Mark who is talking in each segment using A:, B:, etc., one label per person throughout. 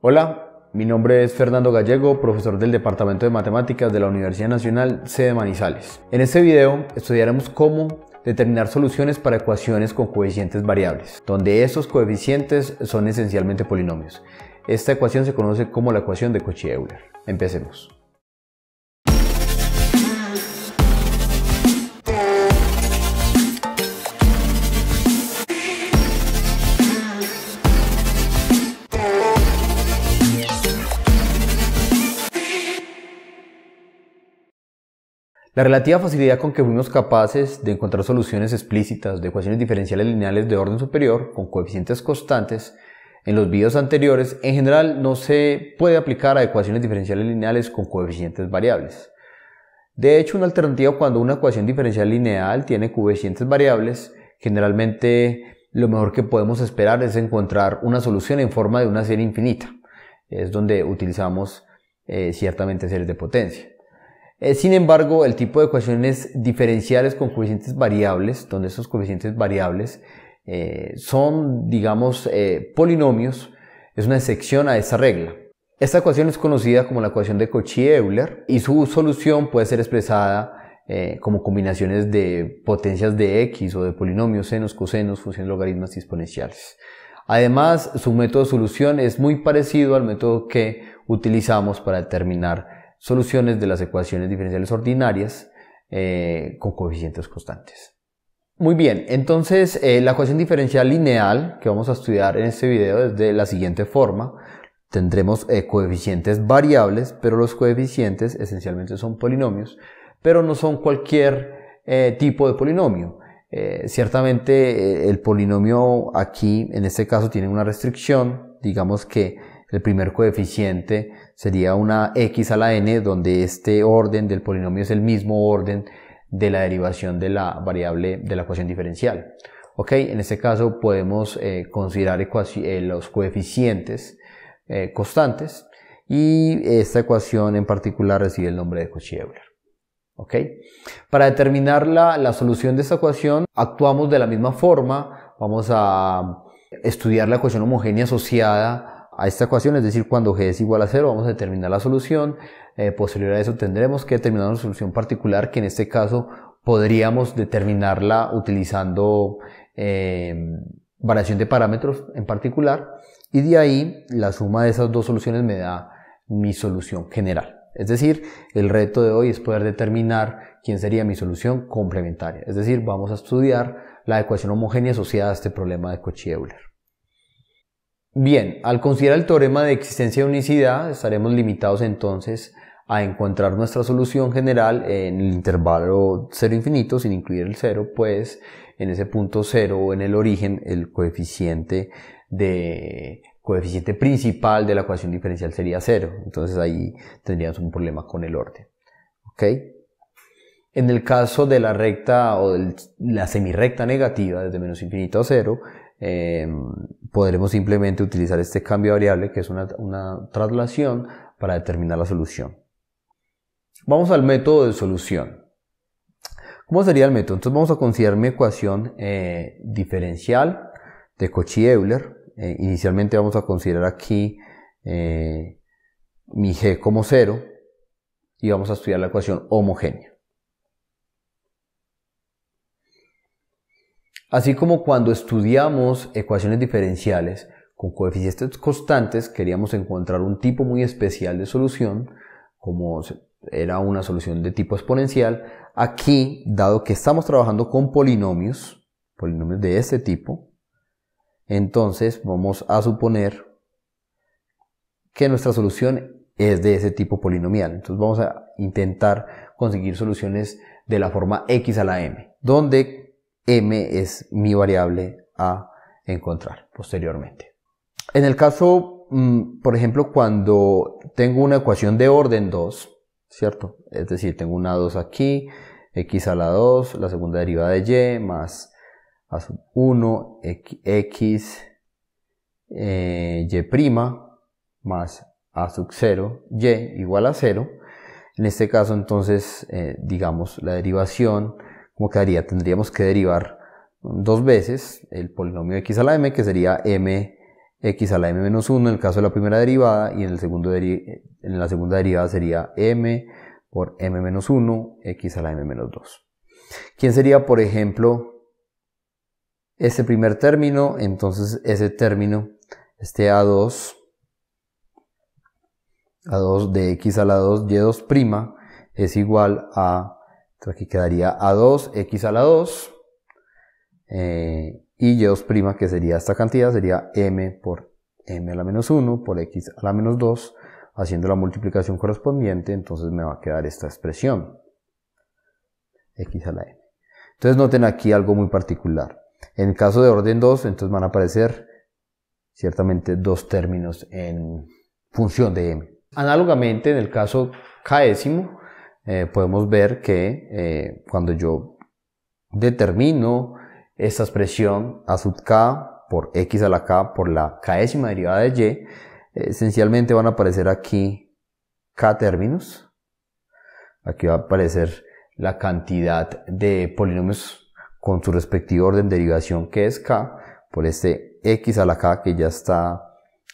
A: Hola, mi nombre es Fernando Gallego, profesor del Departamento de Matemáticas de la Universidad Nacional Sede Manizales. En este video estudiaremos cómo determinar soluciones para ecuaciones con coeficientes variables, donde estos coeficientes son esencialmente polinomios. Esta ecuación se conoce como la ecuación de Cauchy-Euler. Empecemos. La relativa facilidad con que fuimos capaces de encontrar soluciones explícitas de ecuaciones diferenciales lineales de orden superior con coeficientes constantes en los videos anteriores en general no se puede aplicar a ecuaciones diferenciales lineales con coeficientes variables. De hecho, una alternativa cuando una ecuación diferencial lineal tiene coeficientes variables, generalmente lo mejor que podemos esperar es encontrar una solución en forma de una serie infinita. Es donde utilizamos ciertamente series de potencia. Sin embargo, el tipo de ecuaciones diferenciales con coeficientes variables, donde esos coeficientes variables son, digamos, polinomios, es una excepción a esta regla. Esta ecuación es conocida como la ecuación de Cauchy-Euler y su solución puede ser expresada como combinaciones de potencias de x o de polinomios, senos, cosenos, funciones logaritmas y exponenciales. Además, su método de solución es muy parecido al método que utilizamos para determinar soluciones de las ecuaciones diferenciales ordinarias con coeficientes constantes. Muy bien, entonces la ecuación diferencial lineal que vamos a estudiar en este video es de la siguiente forma. Tendremos coeficientes variables, pero los coeficientes esencialmente son polinomios, pero no son cualquier tipo de polinomio. Ciertamente el polinomio aquí, en este caso, tiene una restricción. Digamos que el primer coeficiente sería una x a la n, donde este orden del polinomio es el mismo orden de la derivación de la variable de la ecuación diferencial. Ok, en este caso podemos considerar los coeficientes constantes y esta ecuación en particular recibe el nombre de Cauchy-Euler. Okay. Para determinar la solución de esta ecuación actuamos de la misma forma. Vamos a estudiar la ecuación homogénea asociada a esta ecuación, es decir, cuando g es igual a 0 vamos a determinar la solución. Posterior a eso tendremos que determinar una solución particular, que en este caso podríamos determinarla utilizando variación de parámetros en particular, y de ahí la suma de esas dos soluciones me da mi solución general. Es decir, el reto de hoy es poder determinar quién sería mi solución complementaria. Es decir, vamos a estudiar la ecuación homogénea asociada a este problema de Cauchy-Euler. Bien, al considerar el teorema de existencia de unicidad, estaremos limitados entonces a encontrar nuestra solución general en el intervalo 0 infinito, sin incluir el 0, pues en ese punto 0 o en el origen el coeficiente principal de la ecuación diferencial sería 0. Entonces ahí tendríamos un problema con el orden. ¿Okay? En el caso de la recta o de la semirrecta negativa, desde menos infinito a 0, podremos simplemente utilizar este cambio de variable, que es una traslación, para determinar la solución. Vamos al método de solución. ¿Cómo sería el método? Entonces vamos a considerar mi ecuación diferencial de Cauchy-Euler. Inicialmente vamos a considerar aquí mi g como 0 y vamos a estudiar la ecuación homogénea. Así como cuando estudiamos ecuaciones diferenciales con coeficientes constantes, queríamos encontrar un tipo muy especial de solución, como era una solución de tipo exponencial. Aquí, dado que estamos trabajando con polinomios de este tipo, entonces vamos a suponer que nuestra solución es de ese tipo polinomial. Entonces vamos a intentar conseguir soluciones de la forma x a la m, donde m es mi variable a encontrar posteriormente. En el caso, por ejemplo, cuando tengo una ecuación de orden 2, ¿cierto? Es decir, tengo una 2 aquí, x a la 2, la segunda derivada de y, más a sub 1, x, y', más a sub 0, y igual a 0. En este caso, entonces, digamos, la derivación, ¿cómo quedaría? Tendríamos que derivar dos veces el polinomio x a la m, que sería m x a la m menos 1 en el caso de la primera derivada, y en la segunda derivada sería m por m menos 1, x a la m menos 2. ¿Quién sería, por ejemplo, este primer término? Entonces ese término, este a2 de x a la 2, y2' es igual a, aquí quedaría a2 x a la 2, y y2', que sería esta cantidad, sería m por m a la menos 1 por x a la menos 2, haciendo la multiplicación correspondiente. Entonces me va a quedar esta expresión, x a la m. Entonces noten aquí algo muy particular. En el caso de orden 2, entonces van a aparecer ciertamente dos términos en función de m. Análogamente, en el caso k'ésimo, podemos ver que cuando yo determino esta expresión a sub k por x a la k por la k'ésima derivada de y, esencialmente van a aparecer aquí k términos. Aquí va a aparecer la cantidad de polinomios con su respectivo orden de derivación, que es k, por este x a la k que ya está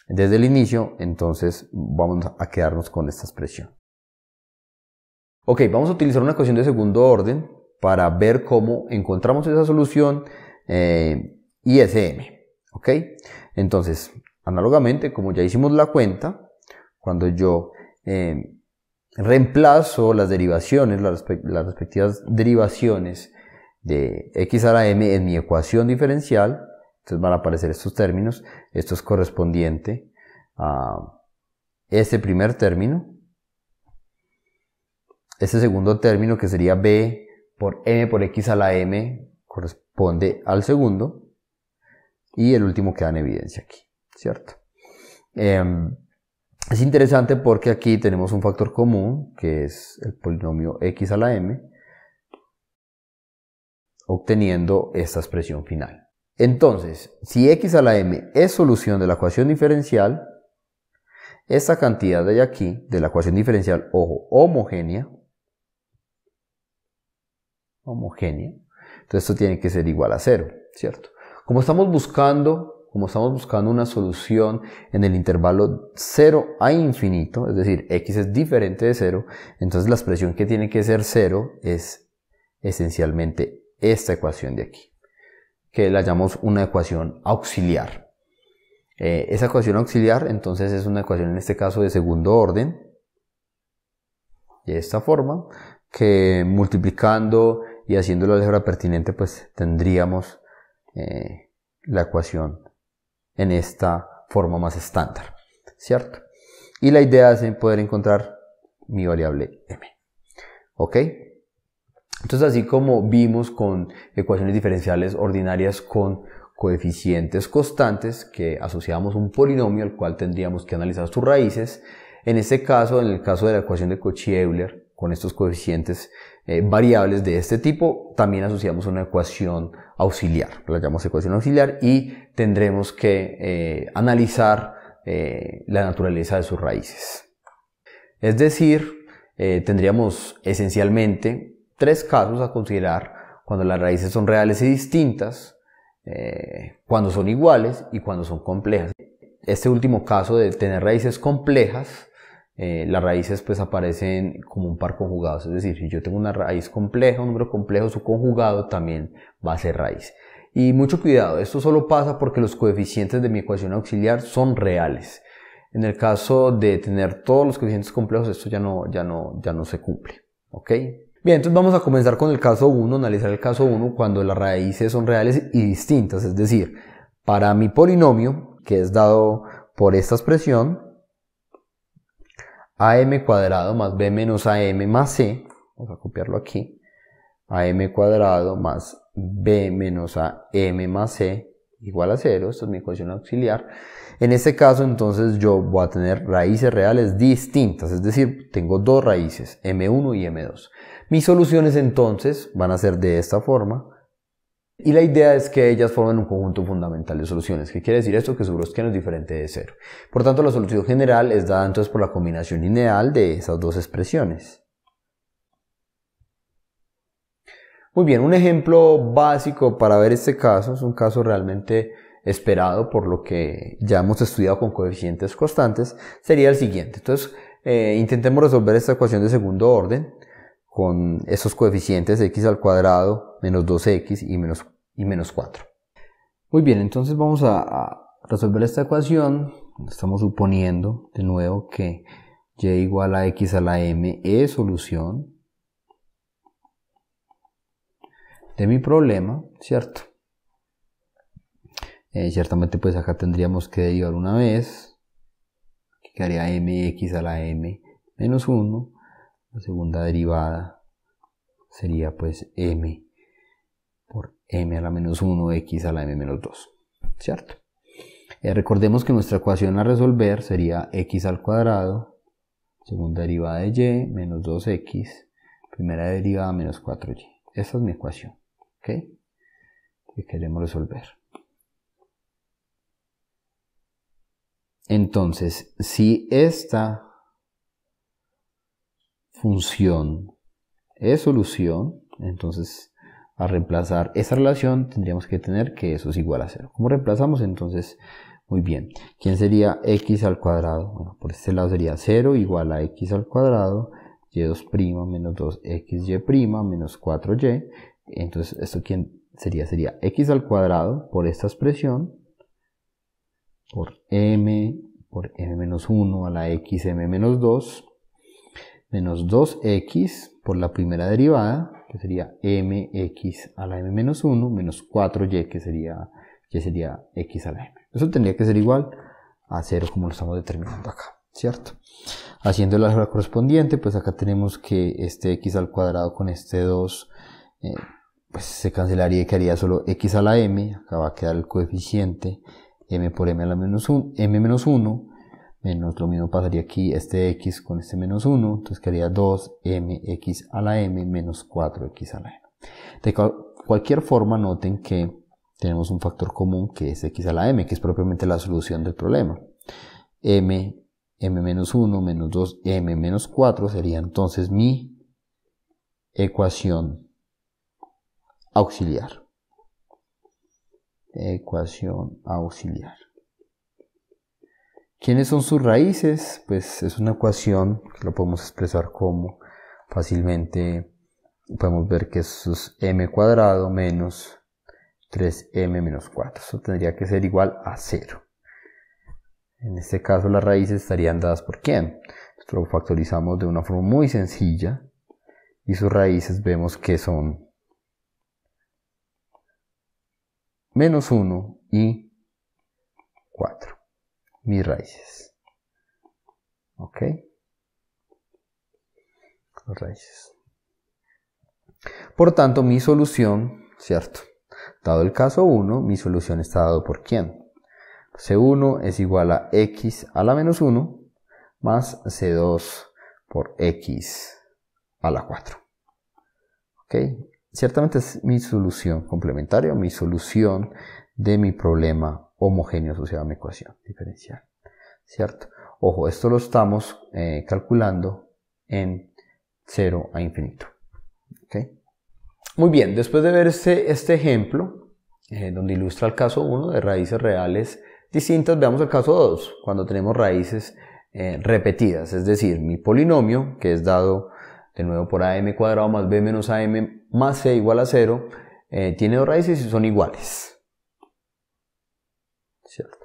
A: desde el inicio. Entonces vamos a quedarnos con esta expresión. Ok, vamos a utilizar una ecuación de segundo orden para ver cómo encontramos esa solución ISM. ¿Ok? Entonces, análogamente, como ya hicimos la cuenta, cuando yo reemplazo las derivaciones, las respectivas derivaciones de x a la m en mi ecuación diferencial, entonces van a aparecer estos términos. Esto es correspondiente a este primer término. Este segundo término, que sería b por m por x a la m, corresponde al segundo, y el último queda en evidencia aquí, ¿cierto? Es interesante porque aquí tenemos un factor común, que es el polinomio x a la m, obteniendo esta expresión final. Entonces, si x a la m es solución de la ecuación diferencial, esta cantidad de aquí, de la ecuación diferencial, ojo, homogénea, entonces esto tiene que ser igual a 0, ¿cierto? Como estamos buscando una solución en el intervalo 0 a infinito, es decir, x es diferente de 0, entonces la expresión que tiene que ser 0 es esencialmente esta ecuación de aquí, que la llamamos una ecuación auxiliar. Esa ecuación auxiliar entonces es una ecuación en este caso de segundo orden, de esta forma, que multiplicando y haciendo la álgebra pertinente, pues tendríamos la ecuación en esta forma más estándar, ¿cierto? Y la idea es poder encontrar mi variable m. ¿Ok? Entonces, así como vimos con ecuaciones diferenciales ordinarias con coeficientes constantes, que asociamos un polinomio al cual tendríamos que analizar sus raíces, en este caso, en el caso de la ecuación de Cauchy-Euler, con estos coeficientes variables de este tipo, también asociamos una ecuación auxiliar, la llamamos ecuación auxiliar, y tendremos que analizar la naturaleza de sus raíces. Es decir, tendríamos esencialmente tres casos a considerar cuando las raíces son reales y distintas, cuando son iguales y cuando son complejas. Este último caso de tener raíces complejas, las raíces pues aparecen como un par conjugado, es decir, si yo tengo una raíz compleja, un número complejo, su conjugado también va a ser raíz. Y mucho cuidado, esto solo pasa porque los coeficientes de mi ecuación auxiliar son reales. En el caso de tener todos los coeficientes complejos, esto ya no se cumple. ¿Ok? Bien, entonces vamos a comenzar con el caso 1, analizar el caso 1 cuando las raíces son reales y distintas, es decir, para mi polinomio, que es dado por esta expresión, am cuadrado más b menos am más c, vamos a copiarlo aquí, am cuadrado más b menos am más c igual a 0, esta es mi ecuación auxiliar. En este caso entonces yo voy a tener raíces reales distintas, es decir, tengo dos raíces, m1 y m2. Mis soluciones entonces van a ser de esta forma, y la idea es que ellas formen un conjunto fundamental de soluciones. ¿Qué quiere decir esto? Que su browskiano es diferente de 0. Por tanto, la solución general es dada entonces por la combinación lineal de esas dos expresiones. Muy bien, un ejemplo básico para ver este caso, es un caso realmente esperado por lo que ya hemos estudiado con coeficientes constantes sería el siguiente. Entonces, intentemos resolver esta ecuación de segundo orden con esos coeficientes x al cuadrado menos 2x y menos 4. Muy bien, entonces vamos a resolver esta ecuación. Estamos suponiendo de nuevo que y igual a x a la m es solución de mi problema, ¿cierto? Ciertamente pues acá tendríamos que derivar una vez, que quedaría mx a la m menos 1, la segunda derivada sería pues m por m a la menos 1, x a la m menos 2, ¿cierto? Recordemos que nuestra ecuación a resolver sería x al cuadrado, segunda derivada de y, menos 2x, primera derivada menos 4y. Esta es mi ecuación, ¿ok? Que queremos resolver. Entonces, si esta función es solución, entonces a reemplazar esa relación tendríamos que tener que eso es igual a 0. ¿Cómo reemplazamos? Entonces, muy bien. ¿Quién sería x al cuadrado? Bueno, por este lado sería 0 igual a x al cuadrado, y2' menos 2xy' menos 4y. Entonces, ¿esto quién sería? Sería x al cuadrado por esta expresión, por m menos 1 a la x m menos 2, menos 2x por la primera derivada, que sería mx a la m menos 1, menos 4y, que sería x a la m. Eso tendría que ser igual a 0 como lo estamos determinando acá, ¿cierto? Haciendo la álgebra correspondiente, pues acá tenemos que este x al cuadrado con este 2, pues se cancelaría y quedaría solo x a la m. Acá va a quedar el coeficiente m por m a la menos 1, m menos 1, menos lo mismo pasaría aquí este x con este menos 1, entonces quedaría 2mx a la m menos 4x a la m. De cualquier forma, noten que tenemos un factor común que es x a la m, que es propiamente la solución del problema. m menos 1 menos 2m menos 4 sería entonces mi ecuación auxiliar. Ecuación auxiliar. ¿Quiénes son sus raíces? Pues es una ecuación que lo podemos expresar como fácilmente podemos ver que eso es m cuadrado menos 3m menos 4. Eso tendría que ser igual a 0. En este caso las raíces estarían dadas por ¿quién? Esto lo factorizamos de una forma muy sencilla y sus raíces vemos que son menos 1 y 4. Mis raíces. ¿Ok? Las raíces. Por tanto, mi solución, ¿cierto? Dado el caso 1, mi solución está dado por ¿quién? C1 es igual a x a la menos 1 más C2 por x a la 4. ¿Ok? Ciertamente es mi solución complementaria, mi solución de mi problema homogéneo asociado a mi ecuación diferencial, ¿cierto? Ojo, esto lo estamos calculando en 0 a infinito. ¿Okay? Muy bien, después de ver este ejemplo, donde ilustra el caso 1 de raíces reales distintas, veamos el caso 2, cuando tenemos raíces repetidas, es decir, mi polinomio, que es dado de nuevo por am cuadrado más b menos am más c igual a 0, tiene dos raíces y son iguales. ¿Cierto?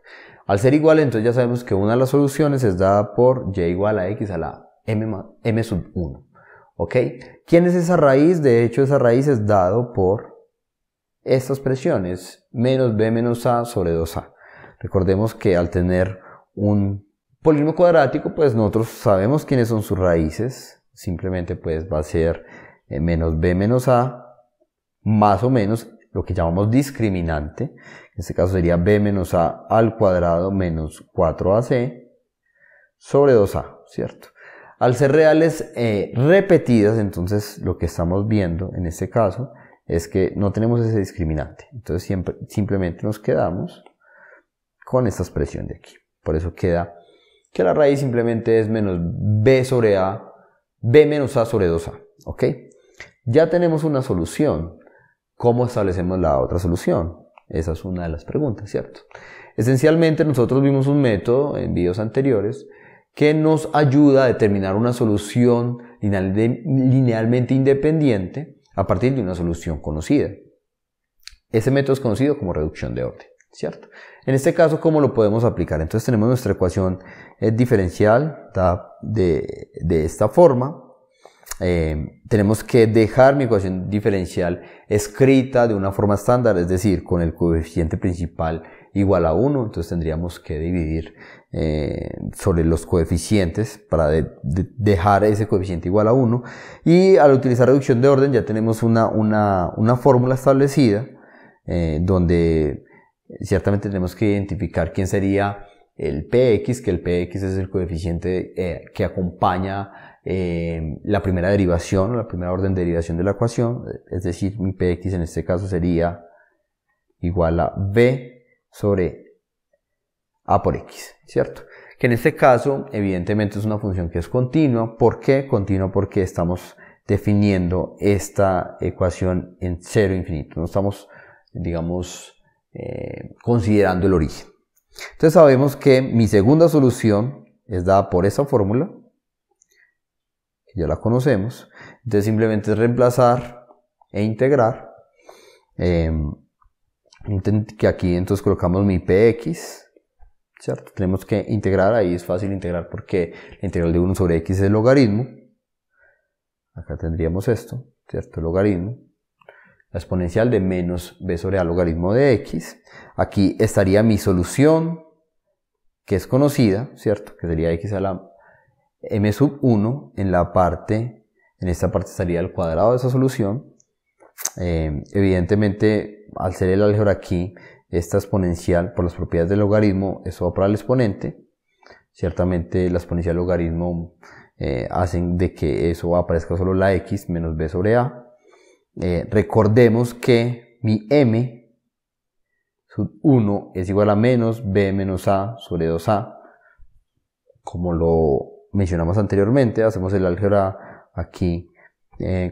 A: Al ser iguales, entonces ya sabemos que una de las soluciones es dada por y igual a x a la m sub 1. ¿Ok? ¿Quién es esa raíz? De hecho, esa raíz es dado por estas expresiones, menos b menos a sobre 2a. Recordemos que al tener un polinomio cuadrático, pues nosotros sabemos quiénes son sus raíces. Simplemente pues va a ser menos b menos a más o menos lo que llamamos discriminante. En este caso sería b menos a al cuadrado menos 4ac sobre 2a, ¿cierto? Al ser reales repetidas, entonces lo que estamos viendo en este caso es que no tenemos ese discriminante. Entonces simplemente nos quedamos con esta expresión de aquí. Por eso queda que la raíz simplemente es menos b sobre a, b menos a sobre 2a. ¿Ok? Ya tenemos una solución. ¿Cómo establecemos la otra solución? Esa es una de las preguntas, ¿cierto? Esencialmente nosotros vimos un método en videos anteriores que nos ayuda a determinar una solución linealmente independiente a partir de una solución conocida. Ese método es conocido como reducción de orden, ¿cierto? En este caso, ¿cómo lo podemos aplicar? Entonces tenemos nuestra ecuación diferencial de esta forma. Tenemos que dejar mi ecuación diferencial escrita de una forma estándar, es decir, con el coeficiente principal igual a 1, entonces tendríamos que dividir sobre los coeficientes para dejar ese coeficiente igual a 1, y al utilizar reducción de orden ya tenemos una fórmula establecida donde ciertamente tenemos que identificar quién sería el Px, que el Px es el coeficiente que acompaña la primera derivación, la primera orden de derivación de la ecuación, es decir, mi Px en este caso sería igual a b sobre a por x, ¿cierto? Que en este caso evidentemente es una función que es continua. ¿Por qué? Continua porque estamos definiendo esta ecuación en cero infinito, no estamos, digamos, considerando el origen. Entonces sabemos que mi segunda solución es dada por esa fórmula, que ya la conocemos. Entonces simplemente es reemplazar e integrar, que aquí entonces colocamos mi Px, ¿cierto? Tenemos que integrar, ahí es fácil integrar porque la integral de 1 sobre x es el logaritmo. Acá tendríamos esto, ¿cierto? El logaritmo. La exponencial de menos b sobre a logaritmo de x. Aquí estaría mi solución, que es conocida, ¿cierto? Que sería x a la m sub 1. En esta parte estaría el cuadrado de esa solución. Evidentemente, al ser el álgebra aquí, esta exponencial, por las propiedades del logaritmo, eso va para el exponente. Ciertamente la exponencial y el logaritmo hacen de que eso aparezca solo la x menos b sobre a. Recordemos que mi m sub 1 es igual a menos b menos a sobre 2a. Como lo mencionamos anteriormente, hacemos el álgebra aquí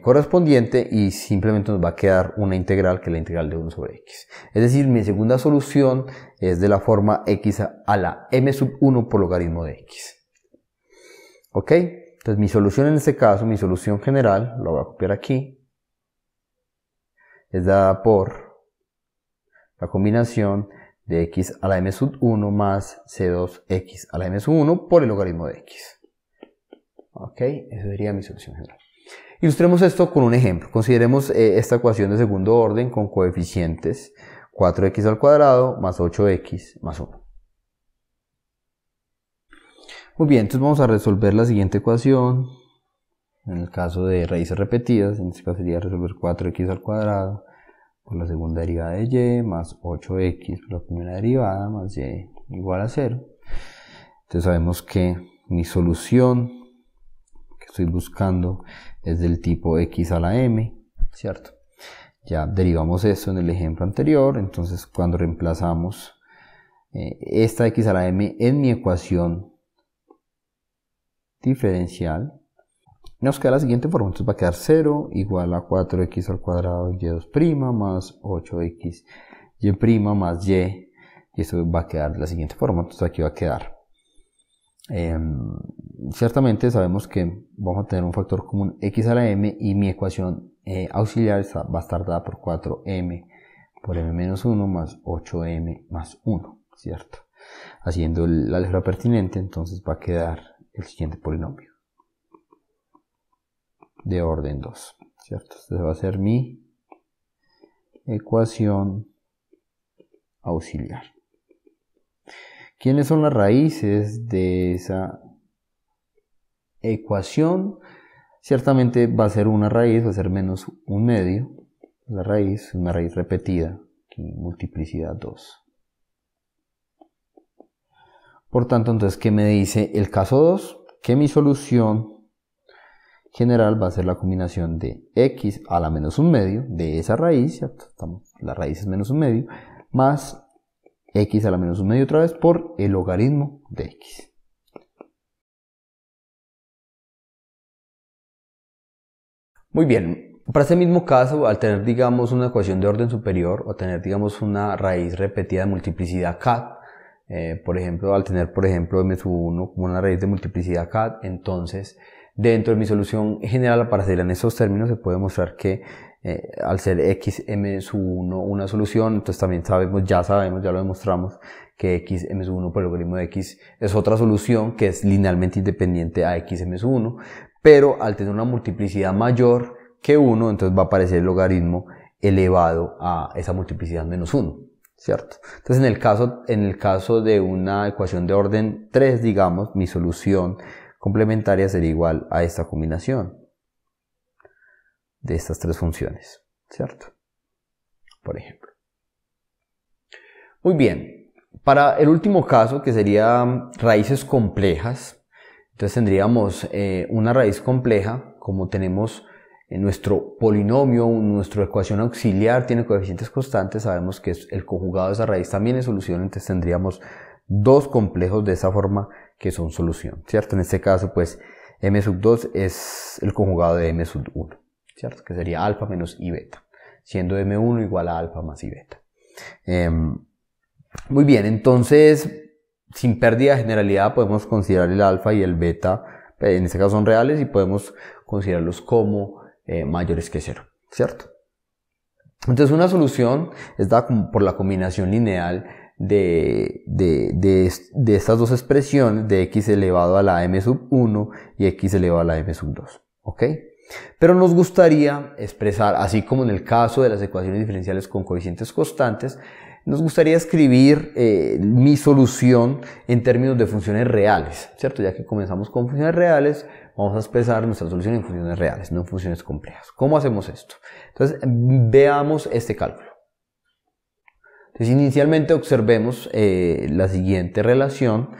A: correspondiente y simplemente nos va a quedar una integral, que es la integral de 1 sobre x. Es decir, mi segunda solución es de la forma x a la m sub 1 por logaritmo de x. ¿Ok? Entonces mi solución en este caso, mi solución general, lo voy a copiar aquí, es dada por la combinación de x a la m sub 1 más c2x a la m sub 1 por el logaritmo de x. ¿Ok? Esa sería mi solución general. Ilustremos esto con un ejemplo. Consideremos esta ecuación de segundo orden con coeficientes 4x al cuadrado más 8x más 1. Muy bien, entonces vamos a resolver la siguiente ecuación. En el caso de raíces repetidas, en este caso sería resolver 4x al cuadrado por la segunda derivada de y más 8x por la primera derivada más y igual a 0. Entonces sabemos que mi solución que estoy buscando es del tipo x a la m, ¿cierto? Ya derivamos esto en el ejemplo anterior, entonces cuando reemplazamos esta x a la m en mi ecuación diferencial, nos queda la siguiente forma. Entonces va a quedar 0 igual a 4x al cuadrado y2' más 8x y' más y esto va a quedar de la siguiente forma. Entonces aquí va a quedar ciertamente sabemos que vamos a tener un factor común x a la m y mi ecuación auxiliar va a estar dada por 4m por m menos 1 más 8m más 1, ¿cierto? Haciendo el álgebra pertinente, entonces va a quedar el siguiente polinomio de orden 2, ¿cierto? Este va a ser mi ecuación auxiliar. ¿Quiénes son las raíces de esa ecuación? Ciertamente va a ser una raíz, va a ser menos un medio. La raíz, una raíz repetida, aquí multiplicidad 2. Por tanto, entonces, ¿qué me dice el caso 2? Que mi solución general va a ser la combinación de x a la menos un medio de esa raíz, ¿cierto? La raíz es menos un medio, más x a la menos un medio otra vez por el logaritmo de x. Muy bien, Para este mismo caso, al tener, digamos, una ecuación de orden superior o tener, digamos, una raíz repetida de multiplicidad CAD, por ejemplo, al tener, por ejemplo, m sub 1 como una raíz de multiplicidad CAD, entonces, dentro de mi solución general, para hacer en estos términos, se puede mostrar que al ser x m sub 1 una solución, entonces también ya lo demostramos, que x m sub 1 por el logaritmo de x es otra solución que es linealmente independiente a x m sub 1, pero al tener una multiplicidad mayor que 1, entonces va a aparecer el logaritmo elevado a esa multiplicidad menos 1, ¿cierto? Entonces en el caso de una ecuación de orden 3, digamos, mi solución complementaria sería igual a esta combinación de estas tres funciones, ¿cierto? Por ejemplo. Muy bien, para el último caso, que sería raíces complejas, entonces tendríamos una raíz compleja, como tenemos nuestro polinomio, nuestra ecuación auxiliar tiene coeficientes constantes, sabemos que el conjugado de esa raíz también es solución, entonces tendríamos dos complejos de esa forma que son solución, ¿cierto? En este caso, pues, m sub 2 es el conjugado de m sub 1, ¿cierto? Que sería alfa menos i beta, siendo m1 igual a alfa más i beta. Muy bien, entonces, sin pérdida de generalidad, podemos considerar el alfa y el beta, en este caso son reales, y podemos considerarlos como mayores que 0, ¿cierto? Entonces una solución es dada por la combinación lineal de estas dos expresiones, de x elevado a la m sub 1 y x elevado a la m sub 2, ¿ok? Pero nos gustaría expresar, así como en el caso de las ecuaciones diferenciales con coeficientes constantes, nos gustaría escribir mi solución en términos de funciones reales, ¿cierto? Ya que comenzamos con funciones reales, vamos a expresar nuestra solución en funciones reales, no en funciones complejas. ¿Cómo hacemos esto? Entonces, veamos este cálculo. Entonces, inicialmente observemos la siguiente relación.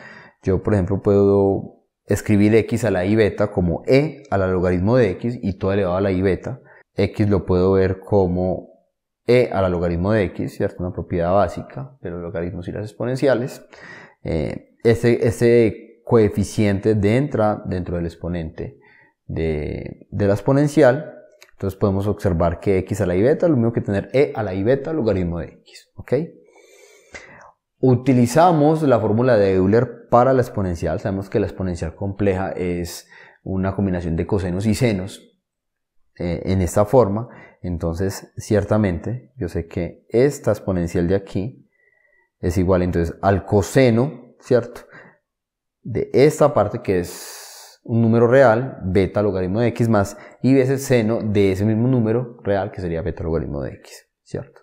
A: Yo, por ejemplo, puedo escribir x a la i beta como e a la logaritmo de x y todo elevado a la i beta. X lo puedo ver como e a la logaritmo de x, ¿cierto? Una propiedad básica de los logaritmos y las exponenciales. Este coeficiente entra dentro del exponente de la exponencial. Entonces podemos observar que x a la i beta es lo mismo que tener e a la i beta logaritmo de x, ¿ok? Utilizamos la fórmula de Euler para la exponencial. Sabemos que la exponencial compleja es una combinación de cosenos y senos en esta forma. Entonces, ciertamente, yo sé que esta exponencial de aquí es igual entonces al coseno, ¿cierto?, de esta parte que es un número real, beta logaritmo de x, más y veces seno de ese mismo número real que sería beta logaritmo de x, ¿cierto?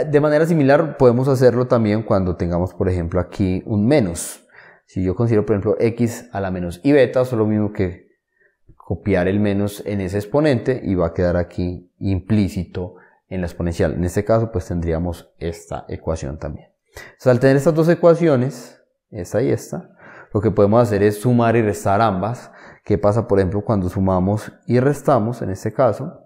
A: De manera similar podemos hacerlo también cuando tengamos, por ejemplo, aquí un menos. Si yo considero, por ejemplo, x a la menos y beta, es lo mismo que copiar el menos en ese exponente y va a quedar aquí implícito en la exponencial. En este caso, pues tendríamos esta ecuación también. Entonces, al tener estas dos ecuaciones, esta y esta, lo que podemos hacer es sumar y restar ambas. ¿Qué pasa, por ejemplo, cuando sumamos y restamos? En este caso,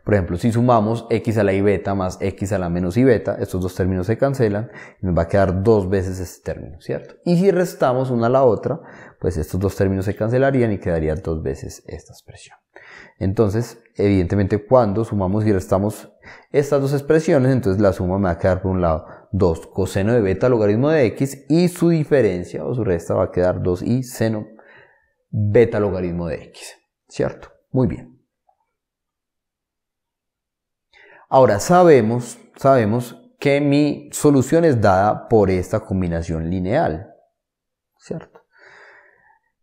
A: por ejemplo, si sumamos x a la i beta más x a la menos i beta, estos dos términos se cancelan y nos va a quedar dos veces este término, ¿cierto? Y si restamos una a la otra, pues estos dos términos se cancelarían y quedaría dos veces esta expresión. Entonces, evidentemente, cuando sumamos y restamos estas dos expresiones, entonces la suma me va a quedar por un lado 2 coseno de beta logaritmo de x y su diferencia o su resta va a quedar 2i seno beta logaritmo de x, ¿cierto? Muy bien. Ahora sabemos que mi solución es dada por esta combinación lineal, ¿cierto?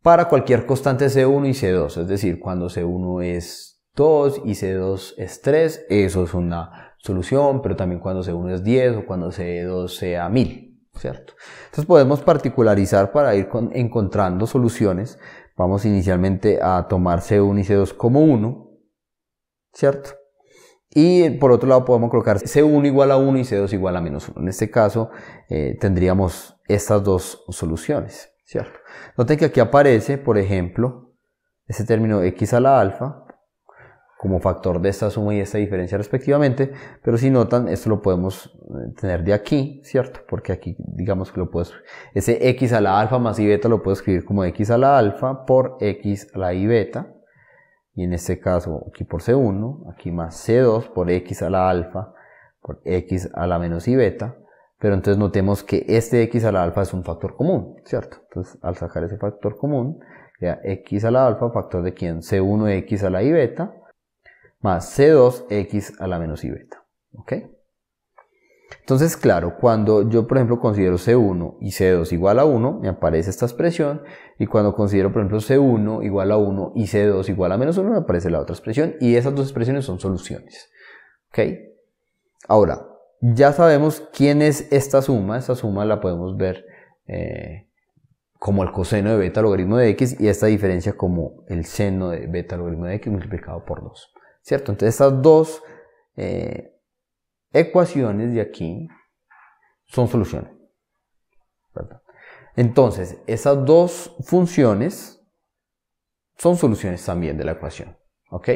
A: Para cualquier constante C1 y C2, es decir, cuando C1 es 2 y C2 es 3, eso es una solución, pero también cuando C1 es 10 o cuando C2 sea 1000, ¿cierto? Entonces podemos particularizar para ir encontrando soluciones. Vamos inicialmente a tomar C1 y C2 como 1, ¿cierto? Y por otro lado podemos colocar C1 igual a 1 y C2 igual a menos 1. En este caso tendríamos estas dos soluciones, ¿cierto? Noten que aquí aparece, por ejemplo, este término x a la alfa como factor de esta suma y esta diferencia respectivamente, pero si notan, esto lo podemos tener de aquí, ¿cierto? Porque aquí, digamos que ese x a la alfa más i beta lo puedo escribir como x a la alfa por x a la i beta, y en este caso aquí por C1, aquí más C2 por X a la alfa por X a la menos I beta, pero entonces notemos que este X a la alfa es un factor común, ¿cierto? Entonces al sacar ese factor común, queda X a la alfa, factor de quién, C1X a la I beta, más C2X a la menos I beta, ¿ok? Entonces, claro, cuando yo, por ejemplo, considero C1 y C2 igual a 1, me aparece esta expresión, y cuando considero, por ejemplo, C1 igual a 1 y C2 igual a menos 1, me aparece la otra expresión, y esas dos expresiones son soluciones, ¿ok? Ahora, ya sabemos quién es esta suma la podemos ver como el coseno de beta logaritmo de x, y esta diferencia como el seno de beta logaritmo de x multiplicado por 2, ¿cierto? Entonces estas dos ecuaciones de aquí son soluciones, ¿verdad? Entonces esas dos funciones son soluciones también de la ecuación, ¿ok?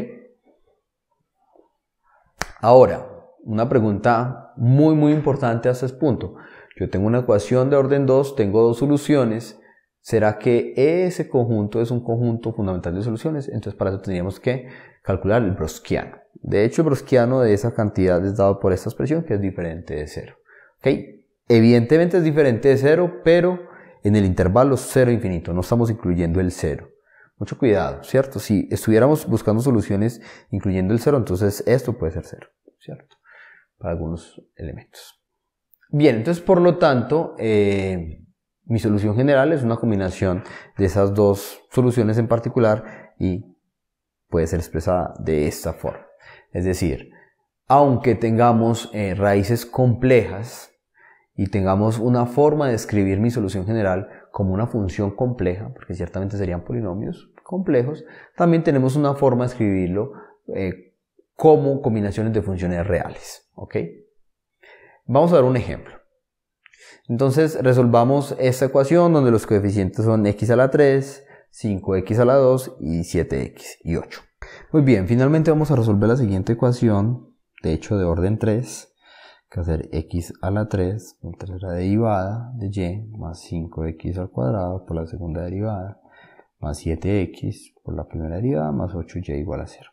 A: Ahora, una pregunta muy importante hasta este punto. Yo tengo una ecuación de orden 2, tengo dos soluciones. ¿Será que ese conjunto es un conjunto fundamental de soluciones? Entonces para eso tendríamos que calcular el browskiano. De hecho, el browskiano de esa cantidad es dado por esta expresión que es diferente de 0. ¿Okay? Evidentemente es diferente de 0, pero en el intervalo 0 infinito, no estamos incluyendo el 0. Mucho cuidado, ¿cierto? Si estuviéramos buscando soluciones incluyendo el 0, entonces esto puede ser 0, ¿cierto? Para algunos elementos. Bien, entonces por lo tanto, mi solución general es una combinación de esas dos soluciones en particular y puede ser expresada de esta forma. Es decir, aunque tengamos raíces complejas y tengamos una forma de escribir mi solución general como una función compleja, porque ciertamente serían polinomios complejos, también tenemos una forma de escribirlo como combinaciones de funciones reales, ¿ok? Vamos a dar un ejemplo. Entonces resolvamos esta ecuación donde los coeficientes son x a la 3, 5x a la 2 y 7x y 8. Muy bien, finalmente vamos a resolver la siguiente ecuación, de hecho de orden 3, que va a ser x a la 3 por tercera derivada de y más 5x al cuadrado por la segunda derivada más 7x por la primera derivada más 8y igual a 0.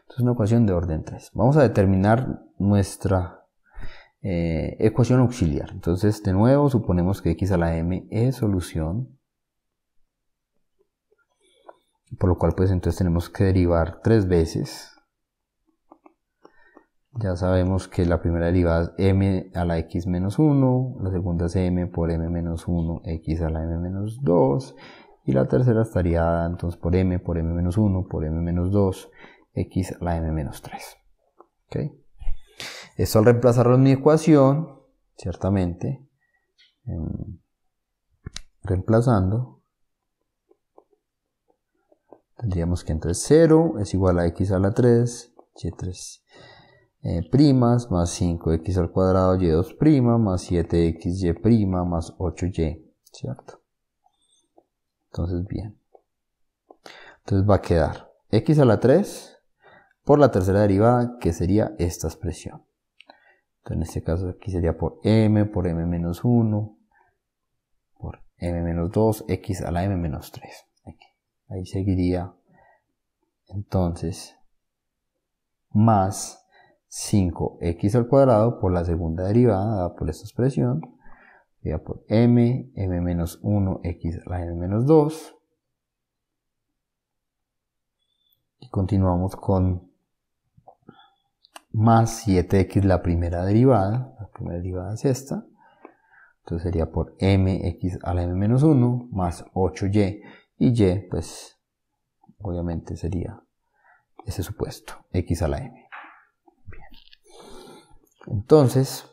A: Entonces es una ecuación de orden 3. Vamos a determinar nuestra ecuación auxiliar. Entonces de nuevo suponemos que x a la m es solución, por lo cual pues entonces tenemos que derivar 3 veces. Ya sabemos que la primera derivada es m a la x menos 1, la segunda es m por m menos 1 x a la m menos 2, y la tercera estaría dada entonces por m menos 1 por m menos 2 x a la m menos 3. ¿Okay? Esto al reemplazarlo en mi ecuación, ciertamente, reemplazando, tendríamos que entonces 0 es igual a x a la 3, y3 primas, más 5x al cuadrado, y2 prima, más 7xy más 8y, ¿cierto? Entonces, bien. Entonces va a quedar x a la 3 por la tercera derivada, que sería esta expresión. Entonces, en este caso aquí sería por m menos 1, por m menos 2, x a la m menos 3. Aquí. Ahí seguiría, entonces, más 5x al cuadrado por la segunda derivada dada por esta expresión, sería por m menos 1, x a la m menos 2. Y continuamos con más 7x la primera derivada es esta, entonces sería por mx a la m menos 1 más 8y, y y pues obviamente sería ese supuesto, x a la m. Bien. Entonces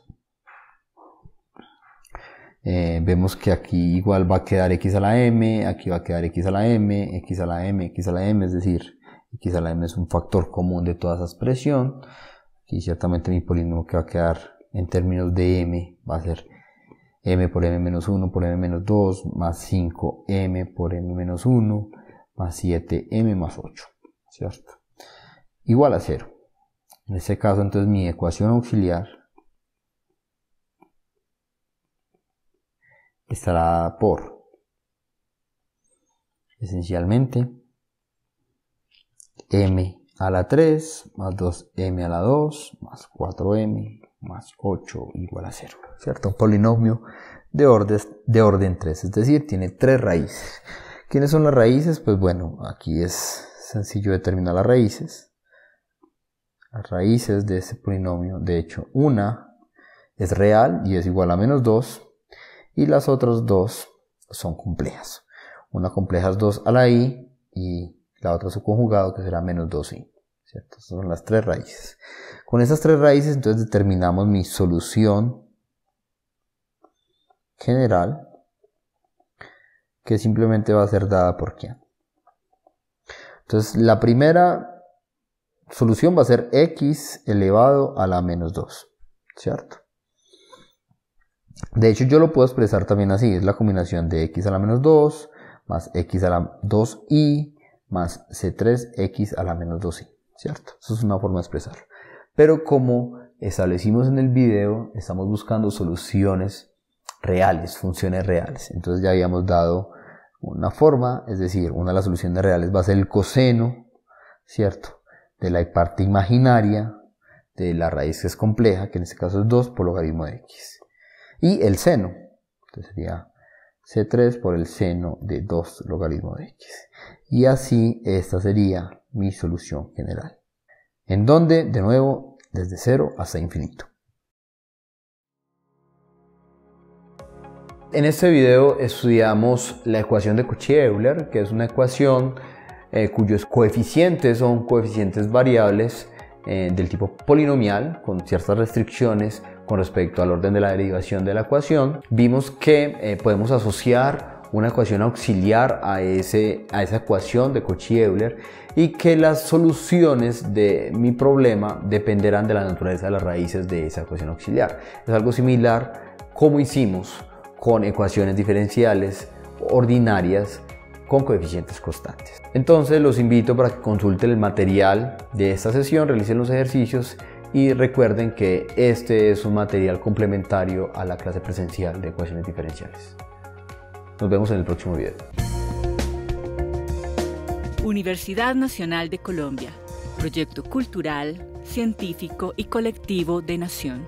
A: vemos que aquí igual va a quedar x a la m, aquí va a quedar x a la m, x a la m, x a la m, es decir, x a la m es un factor común de toda esa expresión. Aquí ciertamente mi polinomio que va a quedar en términos de m va a ser m por m menos 1 por m menos 2 más 5m por m menos 1 más 7m más 8, ¿cierto? Igual a 0. En este caso entonces mi ecuación auxiliar estará dada por esencialmente m a la 3 más 2m a la 2 más 4m más 8 igual a 0, ¿cierto? Un polinomio de orden 3, es decir, tiene 3 raíces. ¿Quiénes son las raíces? Pues bueno, aquí es sencillo determinar las raíces. Las raíces de ese polinomio, de hecho, una es real y es igual a menos 2, y las otras dos son complejas. Una compleja es 2 a la i y la otra su conjugado, que será menos 2i, ¿cierto? Estas son las 3 raíces. Con esas 3 raíces entonces determinamos mi solución general, que simplemente va a ser dada por quién. Entonces la primera solución va a ser x elevado a la menos 2, ¿cierto? De hecho yo lo puedo expresar también así, es la combinación de x a la menos 2 más x a la 2i más c3x a la menos 2i, ¿cierto? Eso es una forma de expresarlo. Pero como establecimos en el video, estamos buscando soluciones reales, funciones reales. Entonces ya habíamos dado una forma, es decir, una de las soluciones reales va a ser el coseno, ¿cierto? De la parte imaginaria de la raíz que es compleja, que en este caso es 2 por logaritmo de x. Y el seno, entonces sería c3 por el seno de 2 logaritmo de x. Y así esta sería mi solución general. En donde, de nuevo, desde 0 hasta infinito. En este video estudiamos la ecuación de Cauchy-Euler, que es una ecuación cuyos coeficientes son coeficientes variables del tipo polinomial, con ciertas restricciones con respecto al orden de la derivación de la ecuación. Vimos que podemos asociar una ecuación auxiliar a esa ecuación de Cauchy-Euler y que las soluciones de mi problema dependerán de la naturaleza de las raíces de esa ecuación auxiliar. Es algo similar como hicimos con ecuaciones diferenciales ordinarias con coeficientes constantes. Entonces los invito para que consulten el material de esta sesión, realicen los ejercicios y recuerden que este es un material complementario a la clase presencial de ecuaciones diferenciales. Nos vemos en el próximo video.
B: Universidad Nacional de Colombia, proyecto cultural, científico y colectivo de nación.